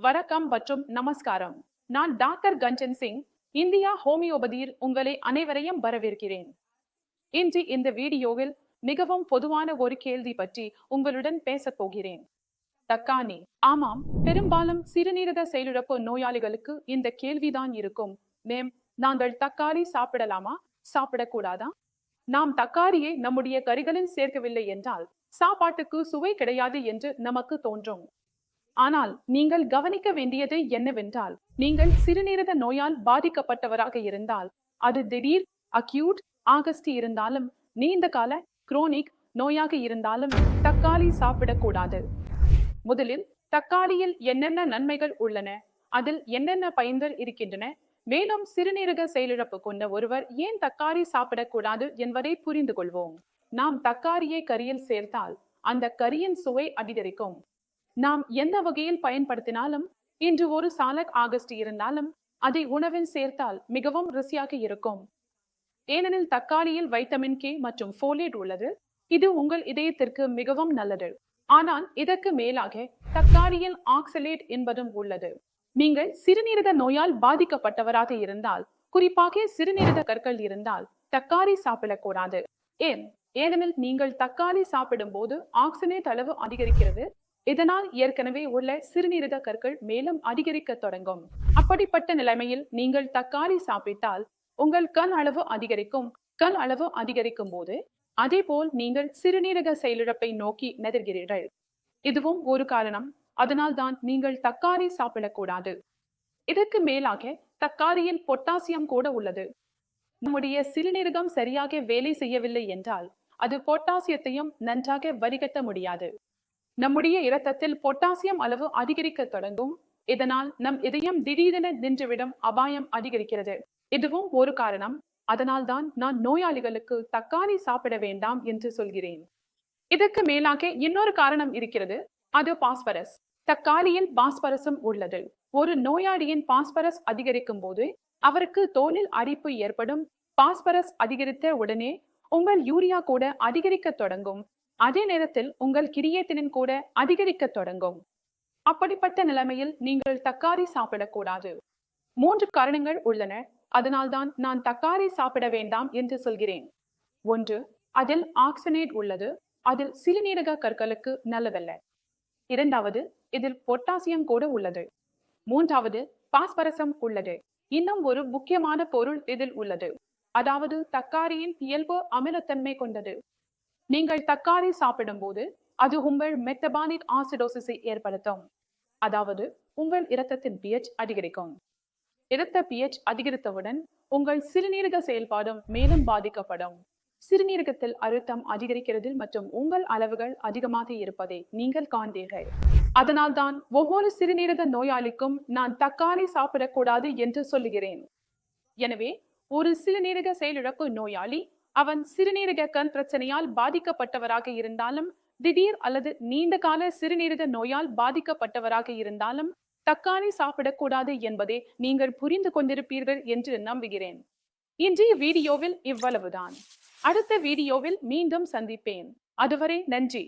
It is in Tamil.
வணக்கம் மற்றும் நமஸ்காரம். நான் டாக்டர் கஞ்சன் சிங், இந்தியா ஹோமியோபதியில் உங்களை அனைவரையும் வரவேற்கிறேன். இன்று இந்த வீடியோவில் மிகவும் பொதுவான ஒரு கேள்வி பற்றி உங்களுடன் பேசப் போகிறேன். தக்காளி. ஆமாம், பெரும்பாலும் சிறுநீரக செயலிழப்பு நோயாளிகளுக்கு இந்த கேள்விதான் இருக்கும். மேம், நாங்கள் தக்காளி சாப்பிடலாமா, சாப்பிடக்கூடாதா? நாம் தக்காளியை நம்முடைய கறிகளில் சேர்க்கவில்லை என்றால் சாப்பாட்டுக்கு சுவை கிடையாது என்று நமக்கு தோன்றும். ஆனால் நீங்கள் கவனிக்க வேண்டியது என்னவென்றால், நீங்கள் சிறுநீரக நோயால் பாதிக்கப்பட்டவராக இருந்தால், அது திடீர், அக்யூட், ஆகஸ்ட் இருந்தாலும், நீண்ட கால, குரோனிக் நோயாக இருந்தாலும் தக்காளி சாப்பிடக்கூடாது. முதலில் தக்காளியில் என்னென்ன நன்மைகள் உள்ளன, அதில் என்னென்ன பயன்கள் இருக்கின்றன, மேலும் சிறுநீரக செயலிழப்பு கொண்ட ஒருவர் ஏன் தக்காளி சாப்பிடக்கூடாது என்பதை புரிந்து கொள்வோம். நாம் தக்காளியை கறியில் சேர்த்தால் அந்த கறியின் சுவை அதிகரிக்கும். நாம் எந்த வகையில் பயன்படுத்தினாலும், இன்று ஒரு சாலட் ஆகஸ்ட் இருந்தாலும் அதை உணவில் சேர்த்தால் மிகவும் ருசியாக இருக்கும். ஏனெனில் தக்காளியில் வைட்டமின் கே மற்றும் ஃபோலேட் உள்ளது. இது உங்கள் இதயத்திற்கு மிகவும் நல்லது. ஆனால் இதற்கு மேலாக தக்காளியில் ஆக்சலேட் என்பதும் உள்ளது. நீங்கள் சிறுநீரக நோயால் பாதிக்கப்பட்டவராக இருந்தால், குறிப்பாக சிறுநீரக கற்கள் இருந்தால் தக்காளி சாப்பிடக்கூடாது. ஏனெனில் நீங்கள் தக்காளி சாப்பிடும் போது ஆக்சலேட் அளவு அதிகரிக்கிறது. இதனால் ஏற்கனவே உள்ள சிறுநீரக கற்கள் மேலும் அதிகரிக்க தொடங்கும். அப்படிப்பட்ட நிலைமையில் நீங்கள் தக்காளி சாப்பிட்டால் உங்கள் கண் அளவு அதிகரிக்கும். கண் அளவு அதிகரிக்கும் போது அதேபோல் நீங்கள் சிறுநீரக செயலிழப்பை நோக்கி நகர்கிறீர்கள். இதுவும் ஒரு காரணம். அதனால் தான் நீங்கள் தக்காளி சாப்பிடக்கூடாது. இதற்கு மேலாக தக்காளியில் பொட்டாசியம் கூட உள்ளது. நம்முடைய சிறுநீரகம் சரியாக வேலை செய்யவில்லை என்றால் அது பொட்டாசியத்தையும் நன்றாக வடிகட்ட முடியாது. நம்முடைய இரத்தத்தில் பொட்டாசியம் அளவு அதிகரிக்க தொடங்கும். இதனால் நம் இதயம் திடீரென நின்றுவிடும் அபாயம் அதிகரிக்கிறது. இதுவும் ஒரு காரணம். அதனால்தான் நான் நோயாளிகளுக்கு தக்காளி சாப்பிட வேண்டாம் என்று சொல்கிறேன். இதற்கு மேலாக இன்னொரு காரணம் இருக்கிறது. அது பாஸ்பரஸ். தக்காளியில் பாஸ்பரஸும் உள்ளது. ஒரு நோயாளியின் பாஸ்பரஸ் அதிகரிக்கும் போது அவருக்கு தோலில் அரிப்பு ஏற்படும். பாஸ்பரஸ் அதிகரித்த உடனே உங்கள் யூரியா கூட அதிகரிக்க தொடங்கும். அதே நேரத்தில் உங்கள் கிரியேட்டினின் கூட அதிகரிக்க தொடங்கும். அப்படிப்பட்ட நிலைமையில் நீங்கள் தக்காளி சாப்பிடக்கூடாது. 3 காரணங்கள் உள்ளன. அதனால்தான் நான் தக்காளி சாப்பிட வேண்டாம் என்று சொல்கிறேன். 1. அதில் ஆக்சனேட் உள்ளது. அதில் சிறுநீரக கற்களுக்கு நல்லதல்ல. 2. இதில் பொட்டாசியம் கூட உள்ளது. 3. பாஸ்பரசம் உள்ளது. இன்னும் ஒரு முக்கியமான பொருள் இதில் உள்ளது. அதாவது தக்காளியின் இயல்பு அமிலத்தன்மை கொண்டது. நீங்கள் தக்காளி சாப்பிடும் போது அது உங்கள் மெட்டபாலிக் ஆசிடோசிஸை ஏற்படுத்தும். அதாவது உங்கள் இரத்தத்தின் pH அதிகரிக்கும். இரத்த pH அதிகரித்தவுடன் உங்கள் சிறுநீரக செயல்பாடும் மேலும் பாதிக்கப்படும். சிறுநீரகத்தில் அழுத்தம் அதிகரிக்கிறது மற்றும் உங்கள் அளவுகள் அதிகமாக இருப்பதை நீங்கள் காண்பீர்கள். அதனால்தான் ஒவ்வொரு சிறுநீரக நோயாளிக்கும் நான் தக்காளி சாப்பிடக்கூடாது என்று சொல்லுகிறேன். எனவே ஒரு சிறுநீரக செயலிழப்பு நோயாளி அவன் சிறுநீரக கண் பிரச்சனையால் பாதிக்கப்பட்டவராக இருந்தாலும், திடீர் அல்லது நீண்ட கால சிறுநீரக நோயால் பாதிக்கப்பட்டவராக இருந்தாலும் தக்காளி சாப்பிடக்கூடாது என்பதை நீங்கள் புரிந்து கொண்டிருப்பீர்கள் என்று நம்புகிறேன். இன்றைய வீடியோவில் இவ்வளவுதான். அடுத்த வீடியோவில் மீண்டும் சந்திப்பேன். அதுவரை நன்றி.